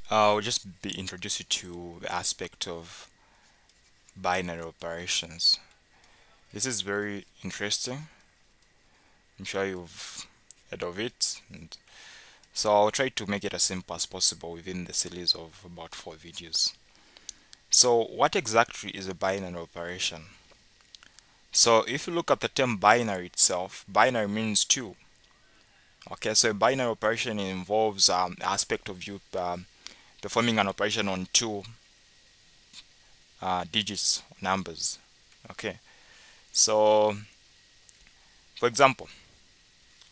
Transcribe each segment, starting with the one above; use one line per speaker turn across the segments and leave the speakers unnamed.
I'll just be introduce you to the aspect of binary operations. This is very interesting. I'm sure you've heard of it. And so I'll try to make it as simple as possible within the series of about 4 videos. So what exactly is a binary operation? So if you look at the term binary itself, binary means two. Okay, so a binary operation involves aspect of you performing an operation on two digits numbers. Okay, so for example,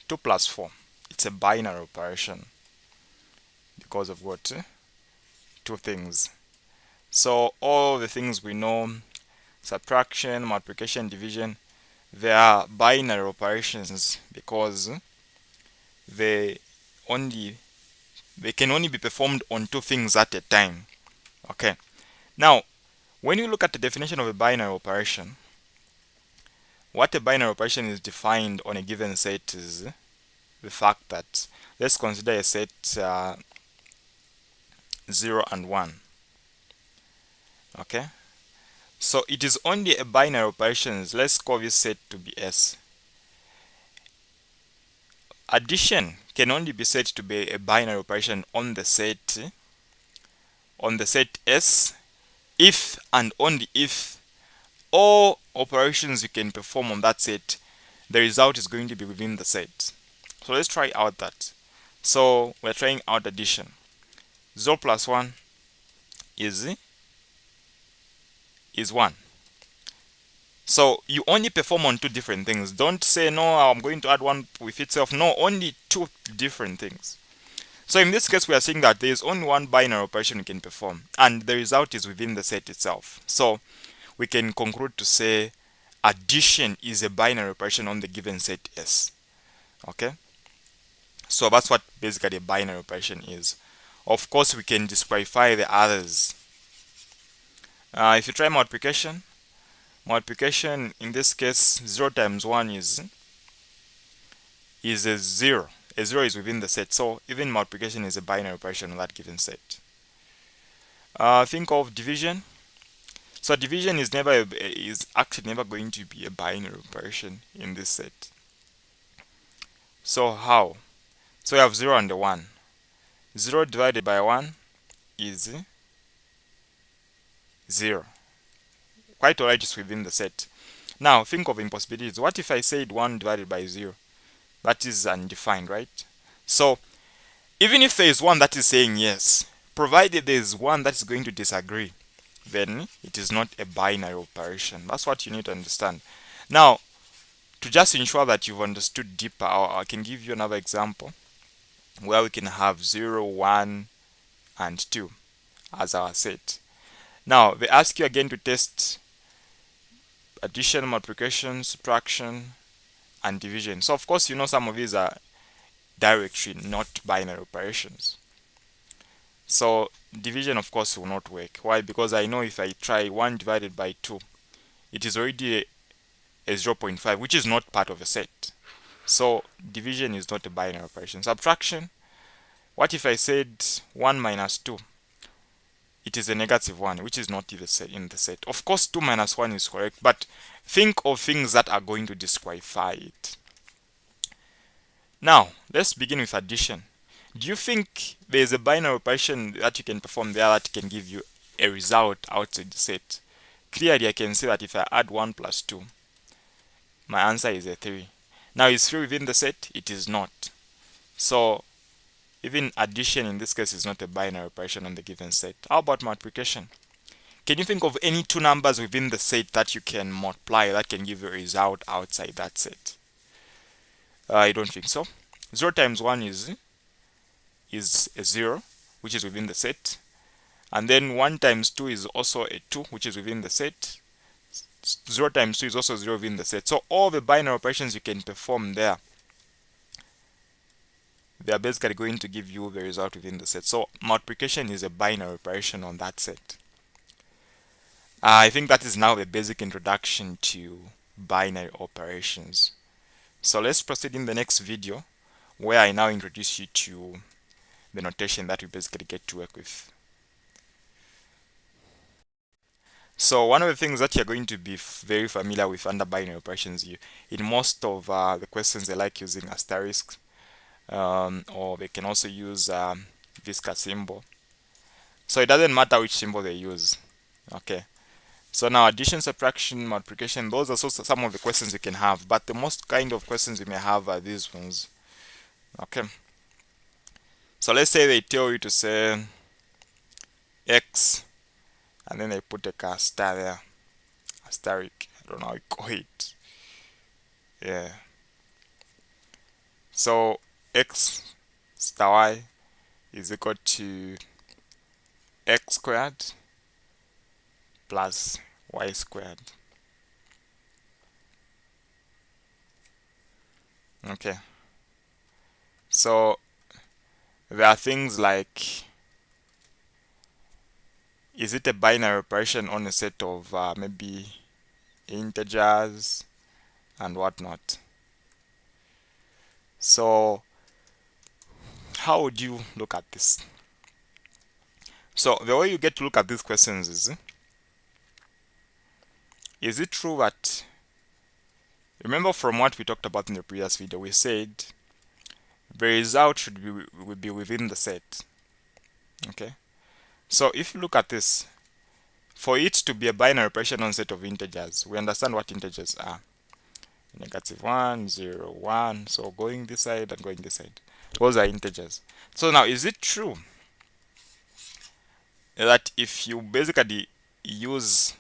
2 plus 4, it's a binary operation because of what? Two things. So all the things we know, subtraction, multiplication, division, they are binary operations because they only they can only be performed on two things at a time. Okay. Now, when you look at the definition of a binary operation, what a binary operation is defined on a given set is the fact that let's consider a set 0 and 1. Okay. So it is only a binary operations. Let's call this set to be S. Addition can only be said to be a binary operation on the set S if and only if all operations you can perform on that set, the result is going to be within the set. So let's try out that. So we're trying out addition. 0 plus 1 is 1. So you only perform on two different things. Don't say, no, I'm going to add one with itself. No, only two different things. So in this case, we are saying that there is only one binary operation we can perform, and the result is within the set itself. So we can conclude to say addition is a binary operation on the given set S. Okay? So that's what basically a binary operation is. Of course, we can disqualify the others. If you try multiplication in this case, 0 times 1 is a 0. A 0 is within the set, so even multiplication is a binary operation on that given set. Think of division. So division is actually never going to be a binary operation in this set. So how? So we have 0 and 1. 0 divided by 1 is 0. Quite alright, it's within the set. Now think of impossibilities. What if I said 1 divided by 0? That is undefined, right? So even if there is one that is saying yes, provided there is one that is going to disagree, then it is not a binary operation. That's what you need to understand. Now, to just ensure that you've understood deeper, I can give you another example where we can have 0, 1, and 2 as our set. Now, they ask you again to test addition, multiplication, subtraction, and division. So, of course, you know some of these are directly not binary operations. So, division, of course, will not work. Why? Because I know if I try 1 divided by 2, it is already a 0.5, which is not part of a set. So, division is not a binary operation. Subtraction, what if I said 1 minus 2? It is a negative 1, which is not in the set. Of course, 2 minus 1 is correct, but think of things that are going to disqualify it. Now, let's begin with addition. Do you think there is a binary operation that you can perform there that can give you a result outside the set? Clearly, I can say that if I add 1 plus 2, my answer is a 3. Now, is 3 within the set? It is not. So, even addition in this case is not a binary operation on the given set. How about multiplication? Can you think of any two numbers within the set that you can multiply that can give you a result outside that set? I don't think so. 0 times 1 is a 0, which is within the set. And then 1 times 2 is also a 2, which is within the set. 0 times 2 is also 0 within the set. So all the binary operations you can perform there, they are basically going to give you the result within the set. So multiplication is a binary operation on that set. I think that is now the basic introduction to binary operations. So let's proceed in the next video where I now introduce you to the notation that we basically get to work with. So one of the things that you're going to be very familiar with under binary operations, in most of the questions they like using asterisk, or they can also use Visca symbol. So it doesn't matter which symbol they use. Okay. So now addition, subtraction, multiplication, those are also some of the questions you can have, but the most kind of questions you may have are these ones. Okay. So let's say they tell you to say x, and then they put a star there, asterisk, I don't know how you call it. Yeah. So x star y is equal to x squared plus y squared. Okay. So there are things like, is it a binary operation on a set of maybe integers and whatnot? So how would you look at this? So the way you get to look at these questions is it true that, remember from what we talked about in the previous video, we said the result would be within the set. Okay. So if you look at this, for it to be a binary operation on a set of integers, we understand what integers are. -1, 0, 1. So going this side and going this side. Those are integers. So now, is it true that if you basically use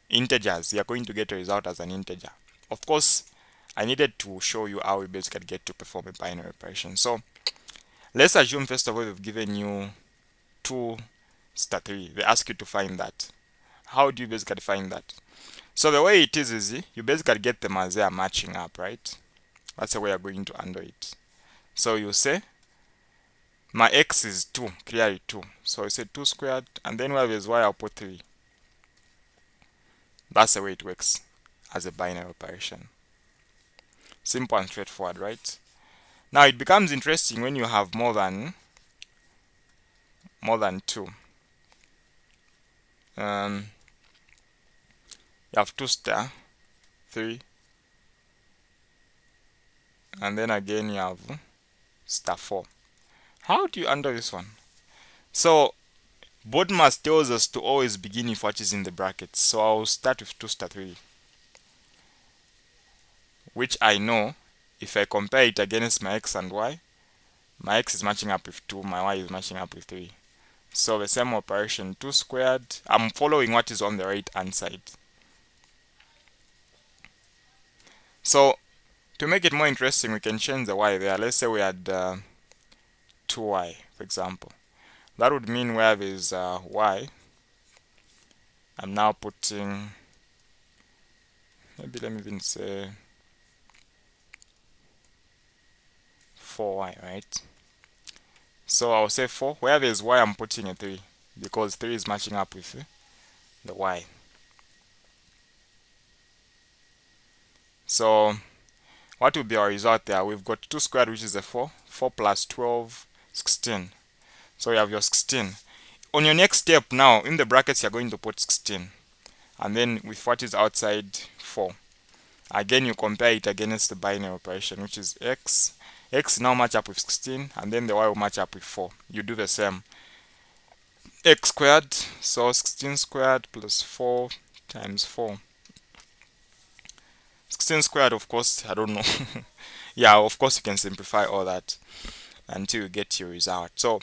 integers, you're going to get a result as an integer? Of course, I needed to show you how we basically get to perform a binary operation. So let's assume first of all we've given you 2 star 3. They ask you to find that. How do you basically find that? So the way it is you basically get them as they are matching up, right? That's the way you're going to handle it. So you say my x is 2, clearly 2. So I say 2 squared, and then where there's y, I'll put 3. That's the way it works as a binary operation. Simple and straightforward, right? Now it becomes interesting when you have more than 2. You have 2 star 3, and then again you have star 4. How do you handle this one? So BODMAS tells us to always begin with what is in the brackets. So I'll start with 2 star 3, which I know if I compare it against my x and y, my x is matching up with 2, my y is matching up with 3. So the same operation, 2 squared, I'm following what is on the right hand side. So to make it more interesting, we can change the y there. Let's say we had 2y, for example. That would mean where there's y, I'm now putting, maybe let me even say 4y, right? So I'll say 4. Where there's y, I'm putting a 3, because 3 is matching up with the y. So what will be our result there? We've got 2 squared, which is a 4. 4 plus 12, 16. So you have your 16. On your next step now, in the brackets, you're going to put 16. And then with what is outside, 4. Again, you compare it against the binary operation, which is x. X now match up with 16, and then the y will match up with 4. You do the same. X squared, so 16 squared plus 4 times 4. 16 squared, of course, I don't know. Yeah, of course you can simplify all that until you get your result. So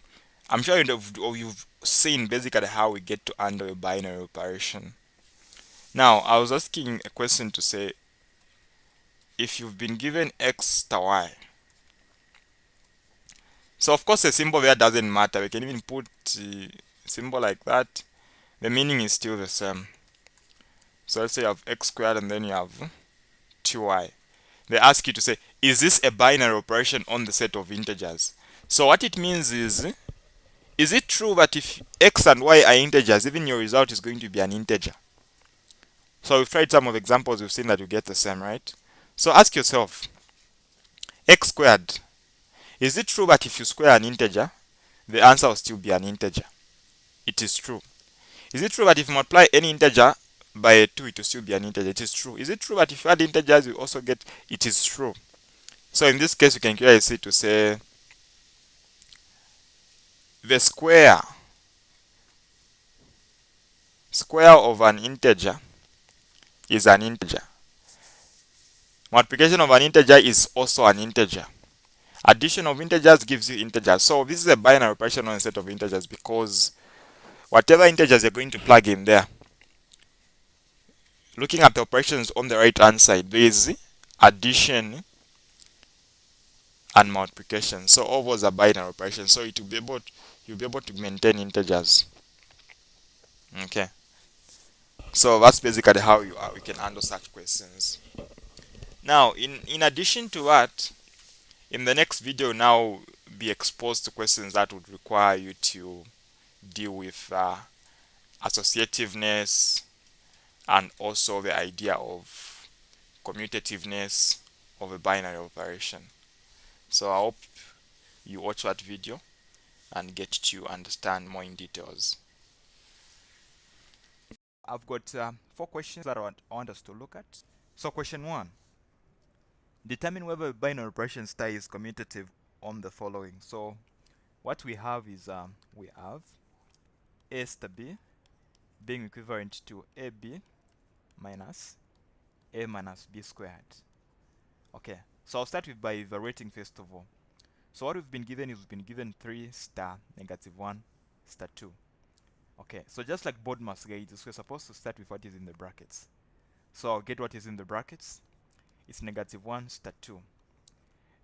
I'm sure you've seen basically how we get to handle a binary operation. Now, I was asking a question to say, if you've been given x star y, so of course the symbol there doesn't matter. We can even put a symbol like that. The meaning is still the same. So let's say you have x squared and then you have 2y. They ask you to say, is this a binary operation on the set of integers? So what it means is it true that if x and y are integers, even your result is going to be an integer? So we've tried some of the examples, we've seen that you get the same, right? So ask yourself, x squared, Is it true that if you square an integer, the answer will still be an integer? It is true. Is it true that if you multiply any integer by a 2, it will still be an integer? It is true. Is it true that if you add integers, you also get? It is true. So in this case, you can clearly see to say the square of an integer is an integer. Multiplication of an integer is also an integer. Addition of integers gives you integers. So this is a binary operation on a set of integers, because whatever integers you're going to plug in there, looking at the operations on the right hand side, there is addition and multiplication. So all those are binary operations. So you'll be able to maintain integers. Okay. So that's basically how we can handle such questions. Now, in addition to that, in the next video, now be exposed to questions that would require you to deal with associativeness and also the idea of commutativeness of a binary operation. So I hope you watch that video and get to understand more in details. I've got 4 questions that I want us to look at. So question 1. Determine whether a binary operation star is commutative on the following. So what we have is we have a star b being equivalent to ab minus a minus b squared. Okay, so I'll start with by evaluating first of all. So what we've been given is we've been given 3 star negative 1 star 2. Okay, so just like BODMAS guides, we're supposed to start with what is in the brackets. So I'll get what is in the brackets. It's negative 1 star 2.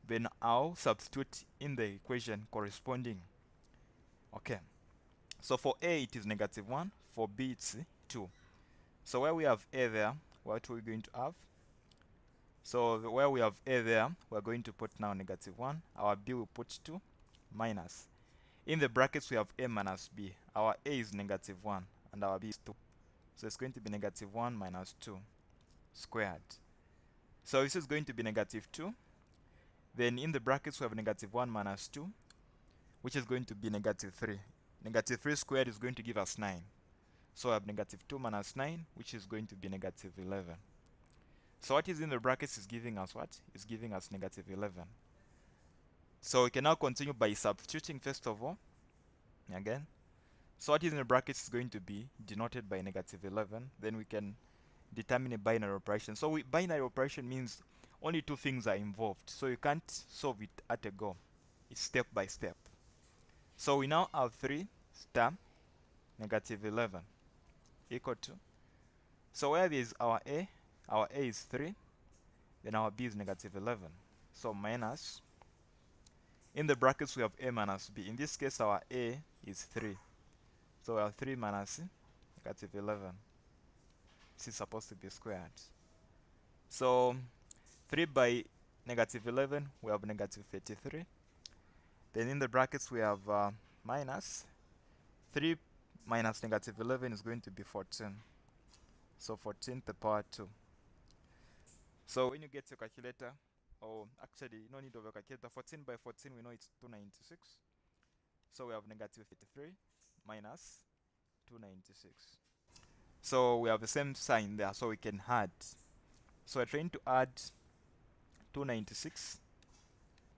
Then I'll substitute in the equation corresponding. Okay, so for A it is negative 1, for B it's 2. So where we have A there, what are we going to have? So where we have A there, we're going to put now negative 1. Our B will put 2 minus. In the brackets we have A minus B. Our A is negative 1 and our B is 2. So it's going to be negative 1 minus 2 squared. So this is going to be negative 2. Then in the brackets we have negative 1 minus 2, which is going to be negative 3. Negative 3 squared is going to give us 9. So we have negative 2 minus 9, which is going to be negative 11. So what is in the brackets is giving us what? It's giving us negative 11. So we can now continue by substituting first of all. Again. So what is in the brackets is going to be denoted by negative 11. Then we can determine a binary operation. So binary operation means only 2 things are involved. So you can't solve it at a go. It's step by step. So we now have 3 star negative 11 equal to. So where is our A is 3. Then our B is negative 11. So minus. In the brackets we have A minus B. In this case our A is 3. So we have 3 minus negative 11. This is supposed to be squared. So 3 by negative 11, we have negative 33. Then in the brackets we have minus. 3 minus negative 11 is going to be 14. So 14 to the power 2. So when you get your calculator, or actually no need of a calculator, 14 by 14 we know it's 296. So we have negative 53 minus 296. So we have the same sign there, so we can add. So we're trying to add 296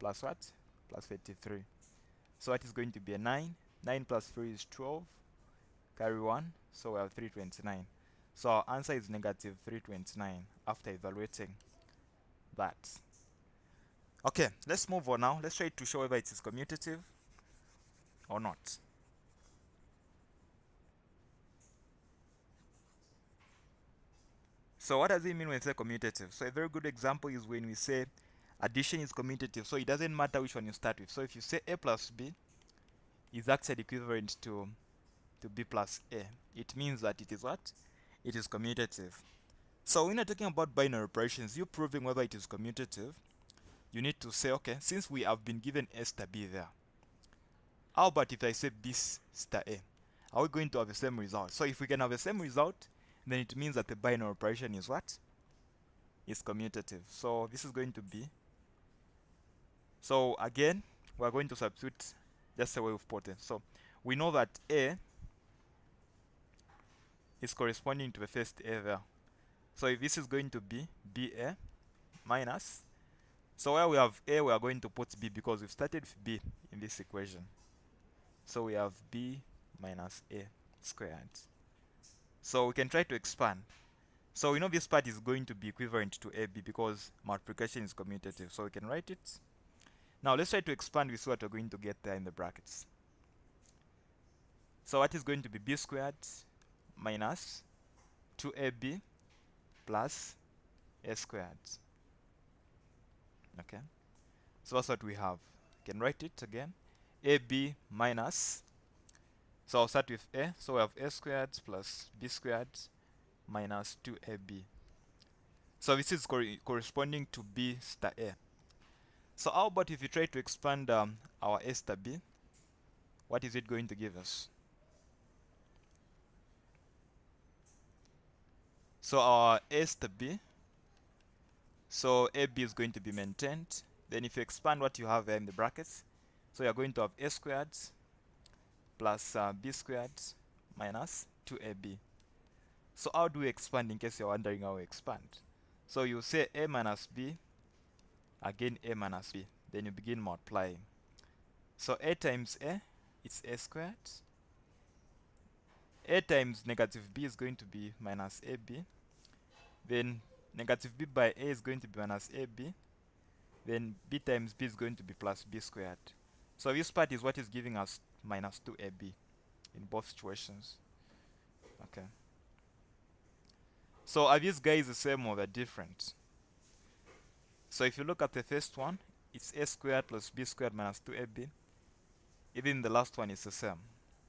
plus what? Plus 53. So that is going to be a 9. 9 plus 3 is 12. Carry 1. So we have 329. So our answer is negative 329 after evaluating that. Okay, let's move on now. Let's try to show whether it is commutative or not. So what does it mean when we say commutative? So a very good example is when we say addition is commutative. So it doesn't matter which one you start with. So if you say A plus B is actually equivalent to B plus A, it means that it is what? It is commutative. So when you're talking about binary operations, you're proving whether it is commutative. You need to say, okay, since we have been given A star B there, how about if I say B star A? Are we going to have the same result? So if we can have the same result, then it means that the binary operation is what? Is commutative. So this is going to be. So again, we're going to substitute just a way of potence. So we know that A is corresponding to the first A there. So if this is going to be BA minus, so where we have A, we are going to put B because we've started with B in this equation. So we have B minus A squared. So we can try to expand. So we know this part is going to be equivalent to AB because multiplication is commutative. So we can write it. Now let's try to expand with what we're going to get there in the brackets. So what is going to be B squared minus 2AB plus A squared. Okay. So that's what we have. You can write it again. AB minus, so I'll start with A. So we have A squared plus B squared minus 2AB. So this is corresponding to B star A. So how about if you try to expand our A star B? What is it going to give us? So our A star B, so AB is going to be maintained. Then if you expand what you have there in the brackets, so you're going to have A squared plus B squared minus 2AB. So how do we expand, in case you're wondering how we expand? So you say A minus B, again A minus B, then you begin multiplying. So A times A, it's A squared. A times negative B is going to be minus AB. Then negative B by A is going to be minus AB. Then B times B is going to be plus B squared. So this part is what is giving us minus 2AB in both situations. Okay. So are these guys the same or they're different? So if you look at the first one, it's A squared plus B squared minus 2AB. Even the last one is the same.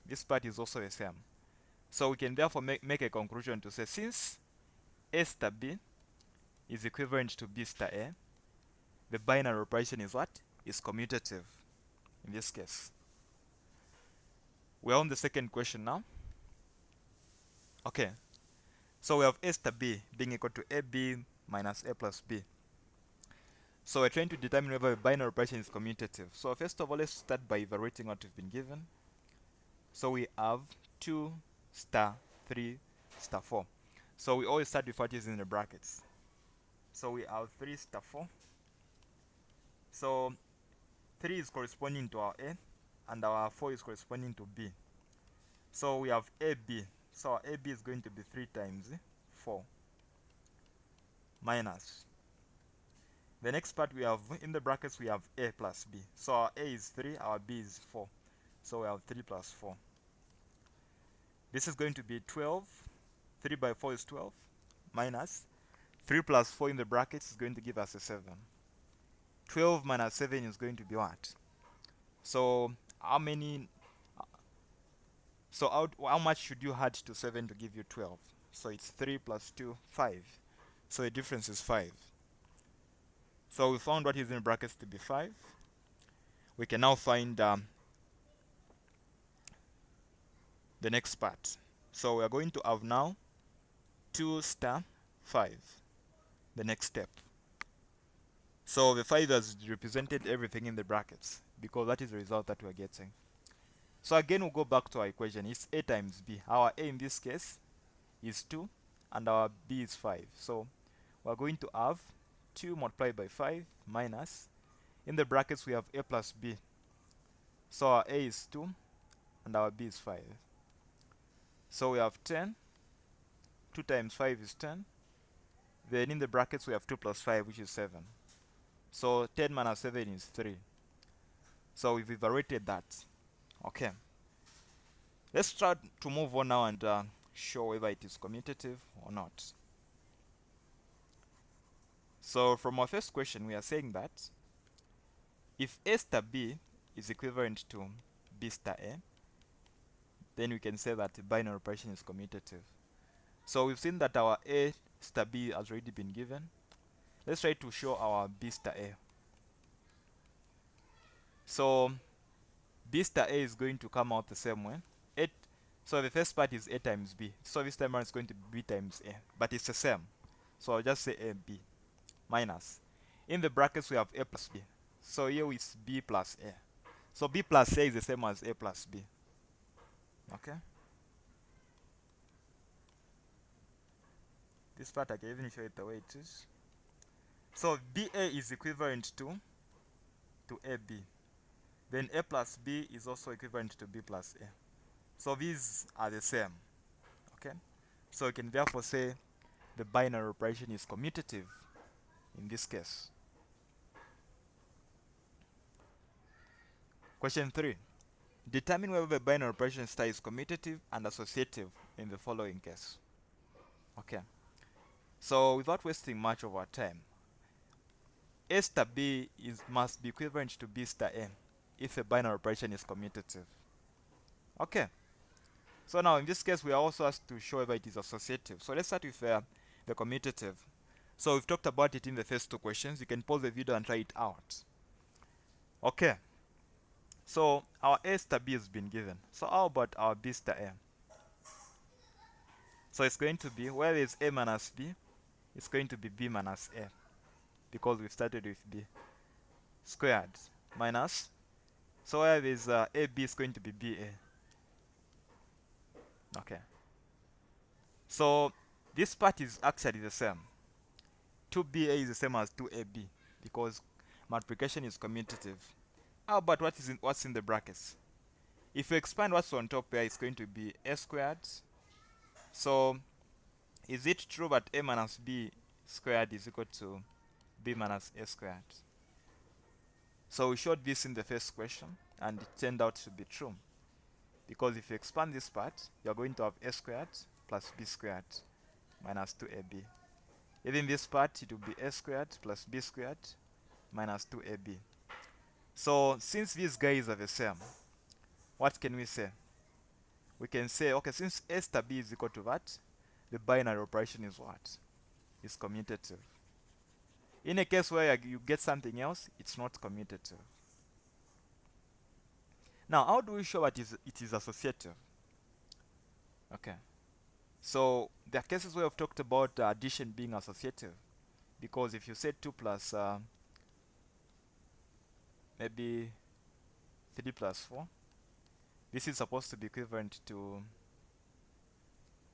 This part is also the same. So we can therefore make a conclusion to say, since A star B is equivalent to B star A, the binary operation is what? Is commutative in this case. We're on the second question now. Okay. So we have A star B being equal to AB minus A plus B. So we're trying to determine whether the binary operation is commutative. So first of all, let's start by evaluating what we've been given. So we have 2 star 3 star 4. So we always start with what is in the brackets. So we have 3 star 4. So 3 is corresponding to our A, and our 4 is corresponding to B. So we have AB. So our AB is going to be 3 times 4 minus. The next part we have in the brackets, we have A plus B. So our A is 3, our B is 4. So we have 3 plus 4. This is going to be 12. 3 by 4 is 12 minus 3 plus 4 in the brackets is going to give us a 7. 12 minus 7 is going to be what? So how many? So how much should you add to 7 to give you 12? So it's 3 plus 2, 5. So the difference is 5. So we found what is in the brackets to be 5. We can now find the next part. So we are going to have now 2 star 5, the next step. So the 5 has represented everything in the brackets because that is the result that we are getting. So again, we'll go back to our equation. It's A times B. Our A in this case is 2 and our B is 5. So we're going to have 2 multiplied by 5 minus, in the brackets we have A plus B. So our A is 2 and our B is 5. So we have 10. 2 times 5 is 10. Then in the brackets we have 2 plus 5, which is 7. So 10 minus 7 is 3. So we've evaluated that. Okay. Let's try to move on now and show whether it is commutative or not. So from our first question, we are saying that if A star B is equivalent to B star A, then we can say that the binary operation is commutative. So we've seen that our A star B has already been given. Let's try to show our B star A. So B star A is going to come out the same way. So the first part is A times B. So this time around it's going to be B times A, but it's the same. So I'll just say A B minus. In the brackets we have A plus B. So here is B plus A. So b plus a is the same as a plus b. Okay. This part I can even show it the way it is. So BA is equivalent to AB. Then A plus B is also equivalent to B plus A. So these are the same. Okay. So you can therefore say the binary operation is commutative in this case. Question 3. Determine whether the binary operation star is commutative and associative in the following case. Okay. So without wasting much of our time, A star B must be equivalent to B star A if a binary operation is commutative. Okay. So now in this case we are also asked to show whether it is associative. So let's start with the commutative. So we've talked about it in the first two questions. You can pause the video and try it out. Okay. So our A star B has been given. So how about our B star A? So it's going to be, where is A minus B? It's going to be B minus A, because we've started with B squared minus, so where is AB is going to be BA. Okay. So this part is actually the same. 2BA is the same as 2AB because multiplication is commutative. How about what's in the brackets? If you expand what's on top here, it's going to be A squared. So is it true that A minus B squared is equal to B minus A squared? So we showed this in the first question and it turned out to be true, because if you expand this part, you're going to have A squared plus B squared minus 2AB. Even this part, it will be A squared plus B squared minus 2AB. So since these guys are the same, what can we say? We can say, okay, since A star B is equal to that, the binary operation is what? Is commutative. In a case where you get something else, it's not commutative. Now, how do we show that it is associative? Okay. So there are cases where I've talked about addition being associative, because if you say 2 plus maybe 3 plus 4, this is supposed to be equivalent to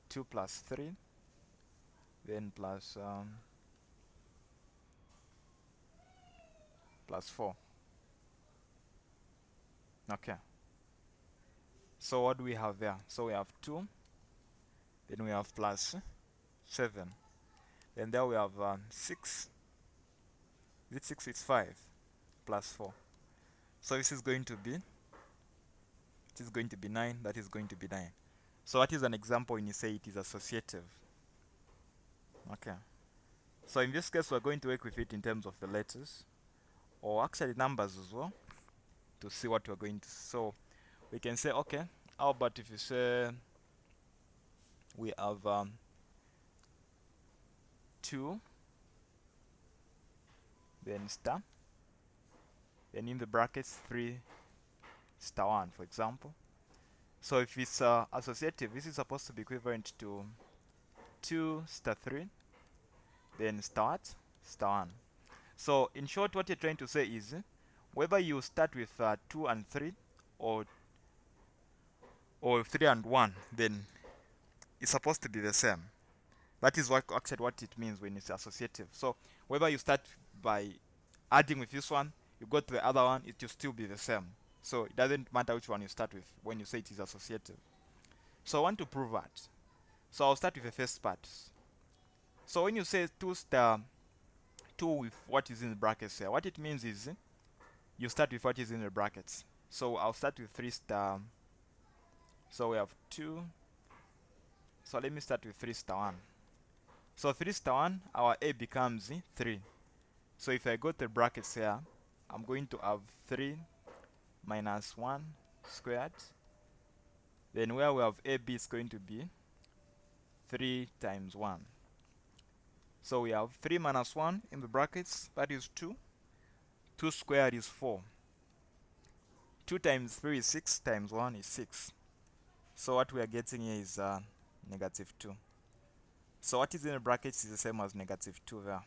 2 plus 3, then plus 4. Okay. So what do we have there? So we have 2, then we have plus 7, then there we have 6. Is it 6? It's 5 plus 4. So this is going to be, it is going to be 9, that is going to be 9. So that is an example when you say it is associative. Okay. So in this case, we're going to work with it in terms of the letters, or actually numbers as well, to see what we're going to. So we can say, okay, how about if you say we have 2, then star, then in the brackets 3 star 1, for example. So if it's associative, this is supposed to be equivalent to 2 star 3, then star 1. So in short, what you're trying to say is whether you start with 2 and 3 or 3 and 1, then it's supposed to be the same. That is what actually what it means when it's associative. So whether you start by adding with this one, you go to the other one, it will still be the same. So it doesn't matter which one you start with when you say it is associative. So I want to prove that. So I'll start with the first part. So when you say 2 star 2 with what is in the brackets here, what it means is you start with what is in the brackets. So I'll start with 3 star. So we have 2. So let me start with 3 star 1. So 3 star 1, our A becomes 3. So if I go to the brackets here, I'm going to have 3 minus 1 squared. Then where we have AB is going to be 3 times 1. So we have 3 minus 1 in the brackets, that is 2. 2 squared is 4. 2 times 3 is 6, times 1 is 6. So what we are getting here is negative 2. So what is in the brackets is the same as negative 2 there.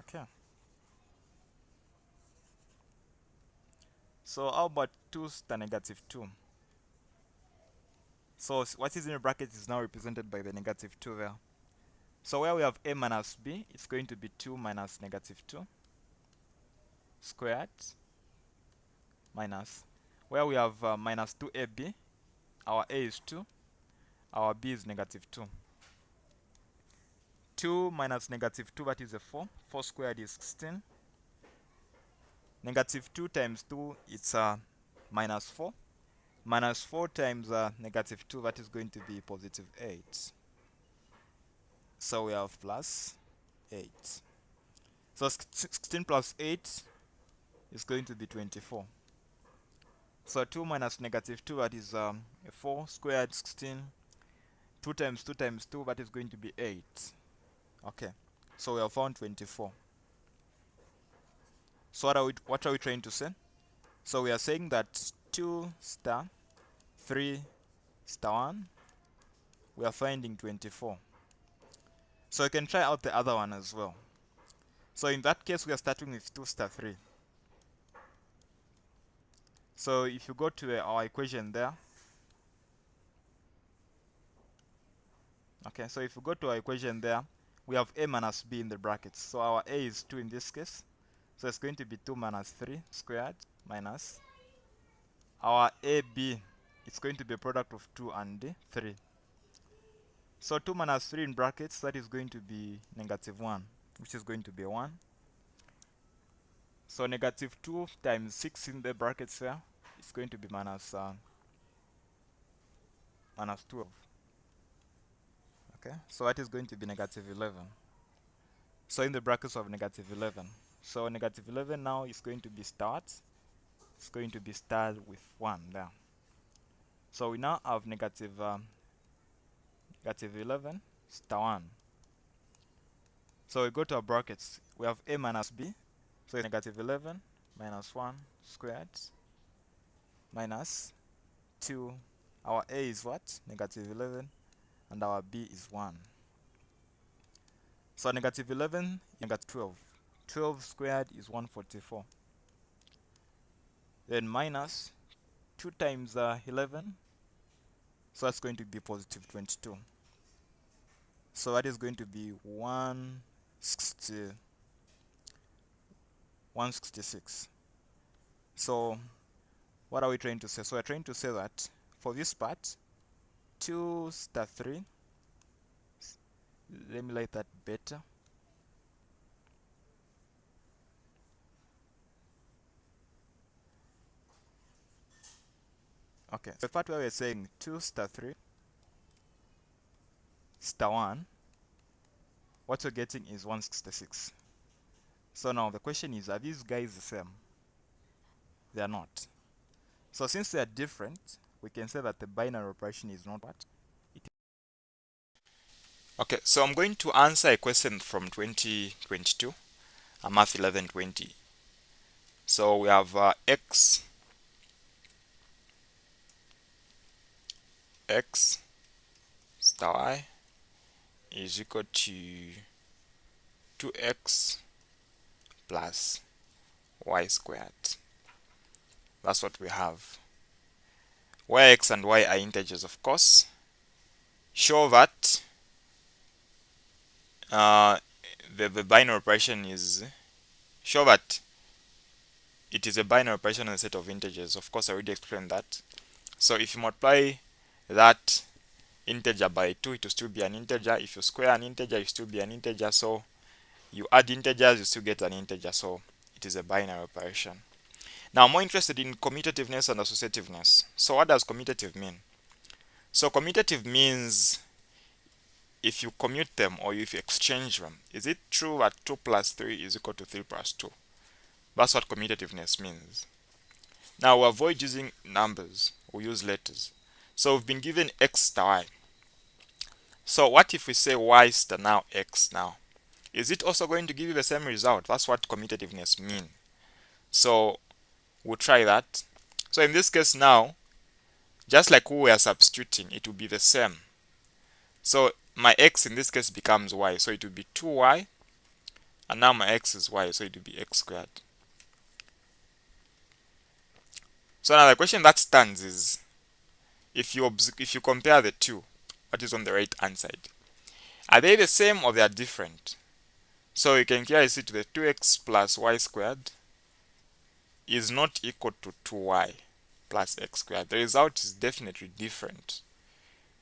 Okay. So how about 2 star negative 2? So what is in the bracket is now represented by the negative 2 there. So where we have a minus b, it's going to be 2 minus negative 2 squared minus. Where we have minus 2ab, our a is 2, our b is negative 2. 2 minus negative 2, that is a 4. 4 squared is 16. Negative 2 times 2, it's minus 4. Minus 4 times negative 2, that is going to be positive 8. So we have plus 8. So 16 plus 8 is going to be 24. So 2 minus negative 2, that is a 4 squared 16. 2 times 2 times 2, that is going to be 8. Okay, so we have found 24. So what are we trying to say? So we are saying that 2 star 3 star 1, we are finding 24. So you can try out the other one as well. So in that case, we are starting with 2 star 3. So if you go to our equation there, okay, so if you go to our equation there, we have a minus b in the brackets. So our a is 2 in this case. So it's going to be 2 minus 3 squared minus our ab. It's going to be a product of 2 and 3. So 2 minus 3 in brackets, that is going to be negative 1, which is going to be 1. So negative 2 times 6 in the brackets here, it's going to be minus 12. Okay, so that is going to be negative 11. So in the brackets of negative 11. So negative 11 now is going to be start. It's going to be started with 1 there. So we now have negative 11 star 1. So we go to our brackets. We have a minus b. So negative 11 minus 1 squared minus 2. Our a is what? Negative 11. And our b is 1. So negative 11, negative 12. 12 squared is 144. Then minus 2 times 11. So that's going to be positive 22. So that is going to be 166. So what are we trying to say? So we're trying to say that for this part, 2 star 3. Let me light that better. Okay, so the part where we're saying 2 star 3 star 1, what we're getting is 166. So now the question is, are these guys the same? They are not. So since they are different, we can say that the binary operation is not what? Okay, so I'm going to answer a question from 2022, Math 1120. So we have x star y is equal to 2x plus y squared. That's what we have. Where x and y are integers, of course. Show that the binary operation is, show that it is a binary operation on a set of integers. Of course, I already explained that. So if you multiply that integer by 2, it will still be an integer. If you square an integer, it will still be an integer. So you add integers, you still get an integer. So it is a binary operation. Now I'm more interested in commutativeness and associativeness. So what does commutative mean? So commutative means if you commute them or if you exchange them. Is it true that 2 plus 3 is equal to 3 plus 2? That's what commutativeness means. Now we avoid using numbers, we use letters. So we've been given x star y. So what if we say y star now x now? Is it also going to give you the same result? That's what commutativeness means. So we'll try that. So in this case now, just like we were substituting, it will be the same. So my x in this case becomes y. So it will be 2y. And now my x is y. So it will be x squared. So now the question that stands is, if you compare the two, what is on the right hand side, are they the same or they are different? So you can clearly see to the 2x plus y squared is not equal to 2y plus x squared. The result is definitely different.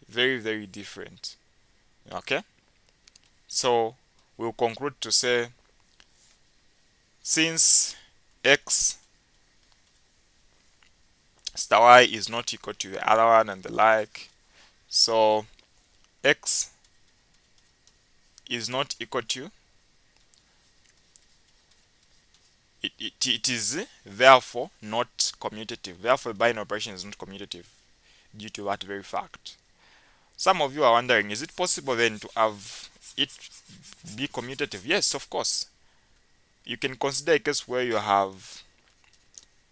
Very, very different. Okay? So we'll conclude to say, since x star y is not equal to the other one and the like, so x is not equal to, it is therefore not commutative. Therefore, the binary operation is not commutative due to that very fact. Some of you are wondering, is it possible then to have it be commutative? Yes, of course. You can consider a case where you have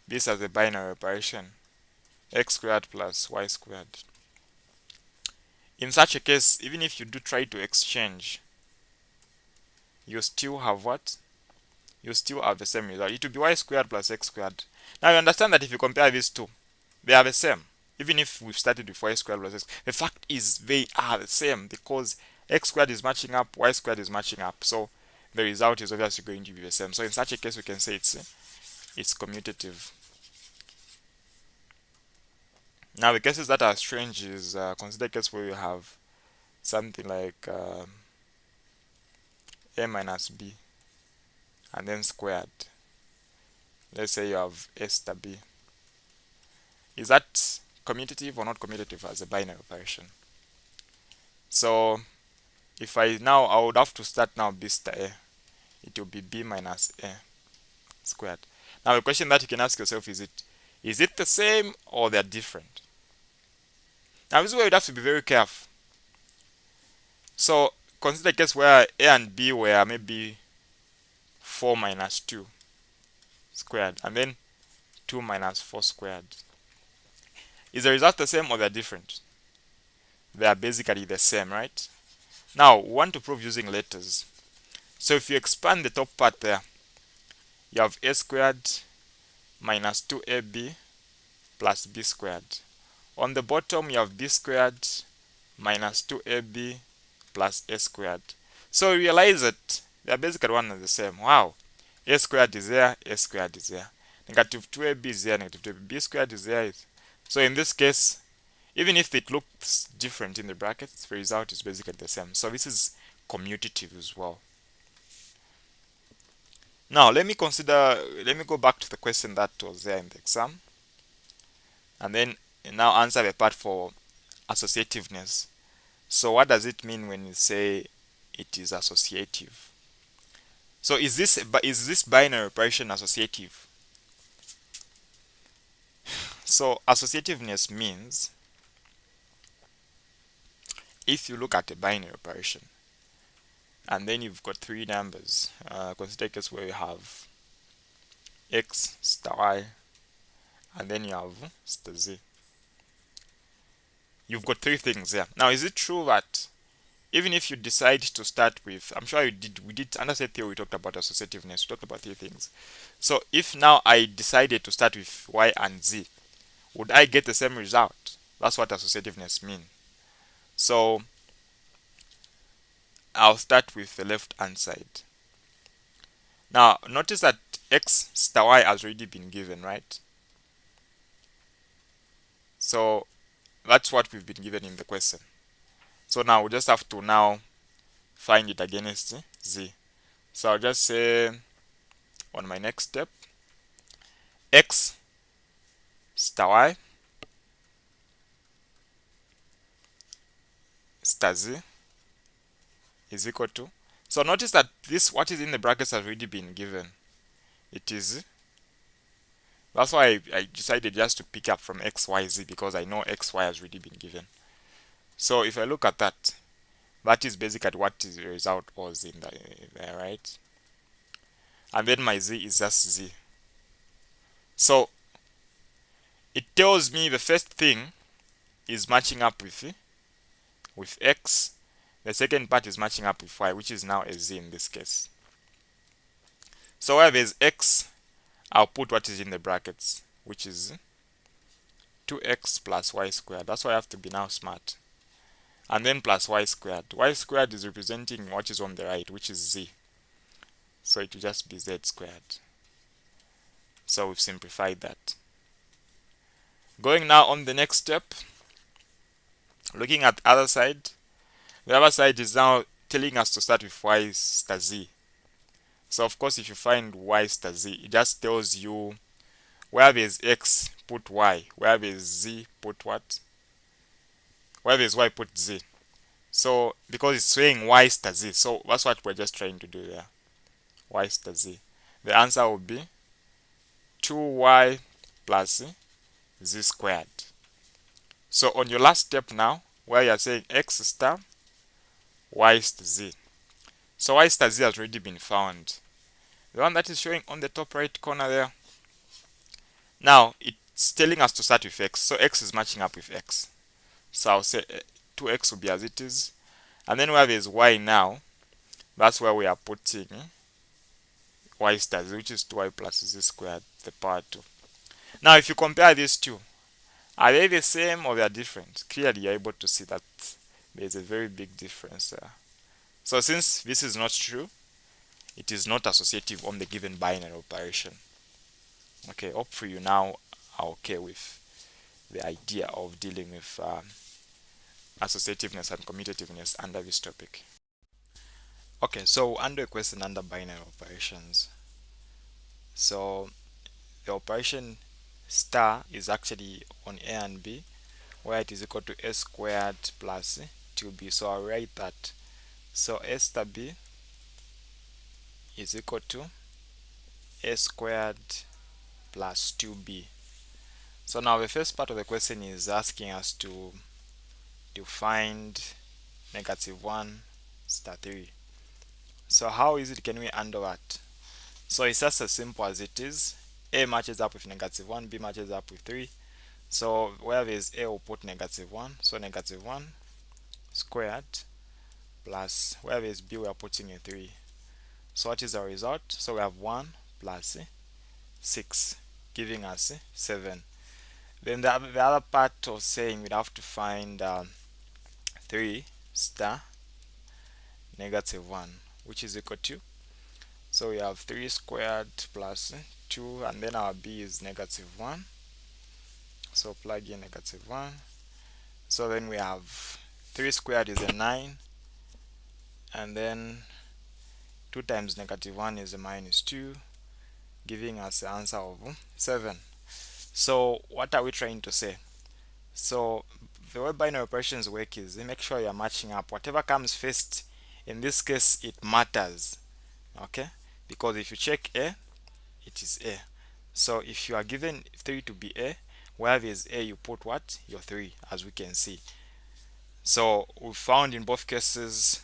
this as a binary operation, x squared plus y squared. In such a case, even if you do try to exchange, you still have what? You still have the same result. It will be y squared plus x squared. Now you understand that if you compare these two, they are the same. Even if we've started with y squared plus x, the fact is they are the same because x squared is matching up, y squared is matching up. So the result is obviously going to be the same. So in such a case, we can say it's commutative. Now the cases that are strange is consider a case where you have something like a minus b and then squared. Let's say you have a star b. Is that commutative or not commutative as a binary operation? So if I would have to start now b star a. It will be b minus a squared. Now the question that you can ask yourself is it the same or they're different? Now this is where you'd have to be very careful. So consider a case where a and b were maybe 4 minus 2 squared and then 2 minus 4 squared. Is the result the same or they're different? They are basically the same, right? Now we want to prove using letters. So if you expand the top part there, you have a squared minus 2ab plus b squared. On the bottom, you have b squared minus 2ab plus a squared. So realize that they are basically one and the same. Wow. A squared is there, a squared is there. Negative 2ab is there, negative 2ab. B squared is there. So in this case, even if it looks different in the brackets, the result is basically the same. So this is commutative as well. Now let me go back to the question that was there in the exam, and then now answer the part for associativeness. So what does it mean when you say it is associative? So is this binary operation associative? So associativeness means, if you look at a binary operation and then you've got three numbers, consider a case where you have x star y and then you have star z. You've got three things there. Now is it true that even if you decide to start with, I'm sure we did under set theory, we talked about associativeness, we talked about three things. So if now I decided to start with y and z, would I get the same result? That's what associativeness means. So I'll start with the left hand side. Now notice that x star y has already been given, right? So that's what we've been given in the question. So now we just have to now find it against z. So I'll just say on my next step, x star y star z is equal to, so notice that this, what is in the brackets, has already been given. It is, that's why I decided just to pick up from x, y, z, because I know x, y has already been given. So if I look at that, that is basically what is the result was in there, right? And then my z is just z. So it tells me the first thing is matching up with x. The second part is matching up with y, which is now a z in this case. So where there's x, I'll put what is in the brackets, which is 2x plus y squared. That's why I have to be now smart. And then plus y squared. Y squared is representing what is on the right, which is z. So it will just be z squared. So we've simplified that. Going now on the next step, looking at the other side. The other side is now telling us to start with y star z. So of course, if you find y star z, it just tells you where there's x, put y. Where there's z, put what? Where there's y, put z. So because it's saying y star z, so that's what we're just trying to do there. Y star z. The answer will be 2y plus z squared. So on your last step now, where you're saying x star y star z. So y star z has already been found. The one that is showing on the top right corner there. Now it's telling us to start with x. So x is matching up with x. So I'll say 2x will be as it is. And then where there's y now, that's where we are putting y star z, which is 2y plus z squared, the power 2. Now if you compare these two, are they the same or they are different? Clearly you're able to see that there's a very big difference there. So since this is not true, it is not associative on the given binary operation. Okay, hopefully you now are okay with the idea of dealing with associativeness and commutativeness under this topic. Okay, so under a question under binary operations. So the operation star is actually on a and b, where it is equal to a squared plus 2b. So I'll write that. So a star b is equal to a squared plus 2b. So now the first part of the question is asking us to find -1 star 3. So how easy can we handle that? So it's just as simple as it is. A matches up with -1, b matches up with 3. So where there is a, we'll put -1. So -1 squared plus where there is b, we are putting a 3. So what is our result? So we have 1 plus 6, giving us 7. Then the other part of saying we'd have to find 3 star -1, which is equal to, so we have 3 squared plus 2, and then our b is -1. So plug in -1. So then we have 3 squared is a 9, and then 2 times -1 is a -2, giving us the answer of 7. So what are we trying to say? So the way binary operations work is they make sure you're matching up. Whatever comes first, in this case it matters, okay? Because if you check a, it is a. So if you are given 3 to be a, where there's a, you put what? Your 3, as we can see. So we found in both cases,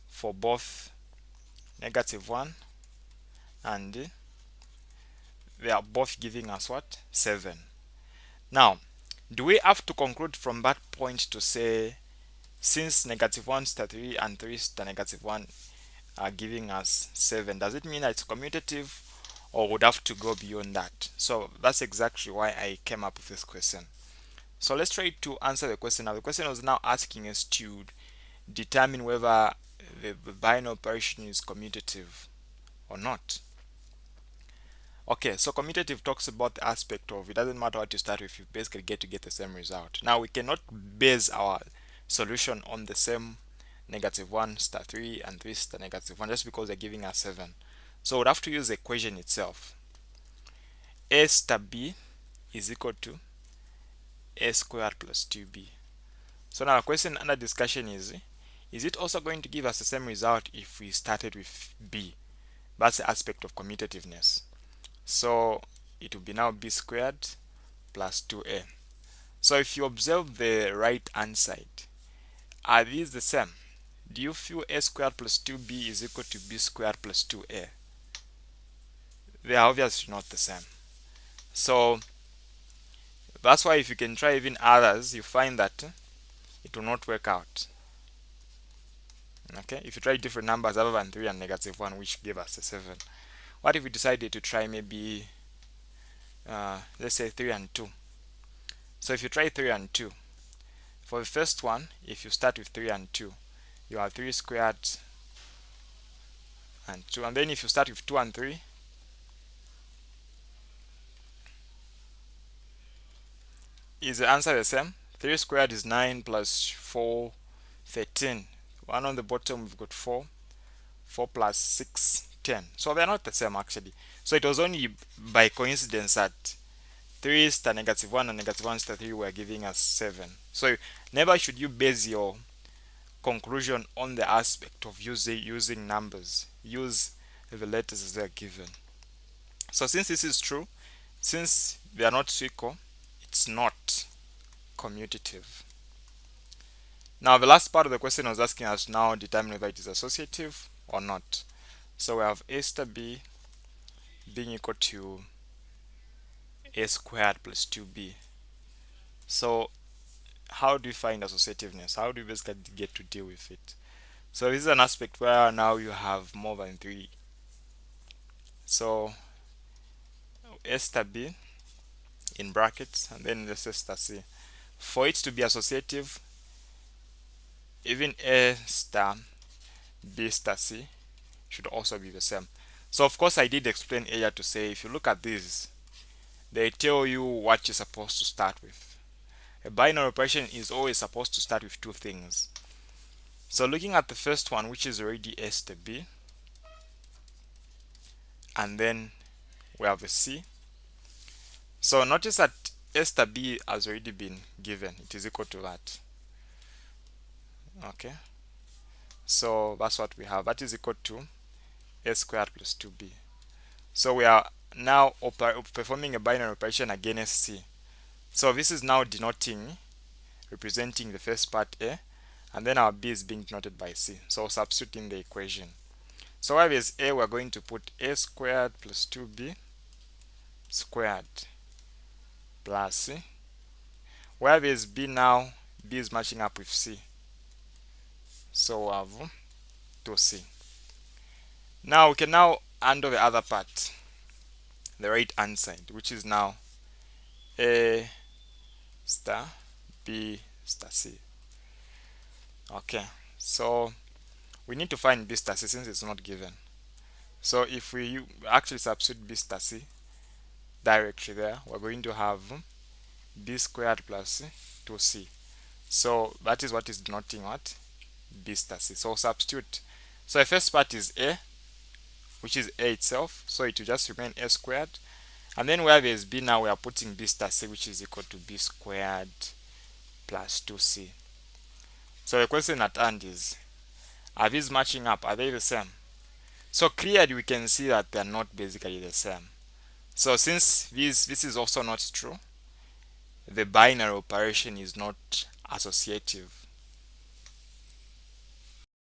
for both -1 and they are both giving us what? 7. Now, do we have to conclude from that point to say, since -1 star 3 and 3 star -1 are giving us 7, does it mean that it's commutative, or would have to go beyond that? So that's exactly why I came up with this question. So let's try to answer the question. Now the question was now asking us to determine whether the binary operation is commutative or not. Okay, so commutative talks about the aspect of it doesn't matter what you start with, you basically get the same result. Now we cannot base our solution on the same -1 star 3 and 3 star -1 just because they're giving us 7. So we'd have to use the equation itself. A star b is equal to a squared plus 2b. So now the question under discussion is it also going to give us the same result if we started with b? That's the aspect of commutativeness. So it will be now b squared plus 2a. So if you observe the right hand side, are these the same? Do you feel a squared plus 2b is equal to b squared plus 2a? They are obviously not the same. So that's why if you can try even others, you find that it will not work out. Okay, if you try different numbers other than 3 and -1, which gave us a 7. What if we decided to try maybe let's say 3 and 2? So if you try 3 and 2, for the first one, if you start with 3 and 2, you have 3 squared and 2. And then if you start with 2 and 3, is the answer the same? 3 squared is 9 plus 4, 13. One on the bottom, we've got 4. 4 plus 6, 10. So they're not the same actually. So it was only by coincidence that 3 star negative 1 and negative 1 star 3 were giving us 7. So never should you base your conclusion on the aspect of using numbers. Use the letters as they're given. So since this is true, since they are not equal, it's not commutative. Now the last part of the question was asking us now determine whether it is associative or not. So we have a star b being equal to a squared plus 2b. So how do you find associativeness? How do you basically get to deal with it? So this is an aspect where now you have more than 3. So a star b in brackets and then let's say star c. For it to be associative, even a star b star c should also be the same. So of course I did explain earlier to say if you look at these, they tell you what you're supposed to start with. A binary operation is always supposed to start with 2 things. So looking at the first one, which is already a star b, and then we have a c. So notice that a star b has already been given. It is equal to that. Okay. So that's what we have. That is equal to a squared plus 2b. So we are now performing a binary operation against c. So this is now representing the first part a, and then our b is being denoted by c. So substitute in the equation. So where is a, we're going to put a squared plus 2b squared plus c. Where is b now, b is matching up with c. So we have 2c. Now we can now handle the other part, the right hand side, which is now a star b star c. Okay, so we need to find b star c since it's not given. So if we actually substitute b star c directly there, we're going to have b squared plus 2c. So that is what is denoting what? B star c. So substitute. So the first part is a, which is a itself, so it will just remain a squared. And then where there is b, now we are putting b star c, which is equal to b squared plus 2c. So the question at hand is, are these matching up? Are they the same? So clearly we can see that they're not basically the same. So since this is also not true, the binary operation is not associative.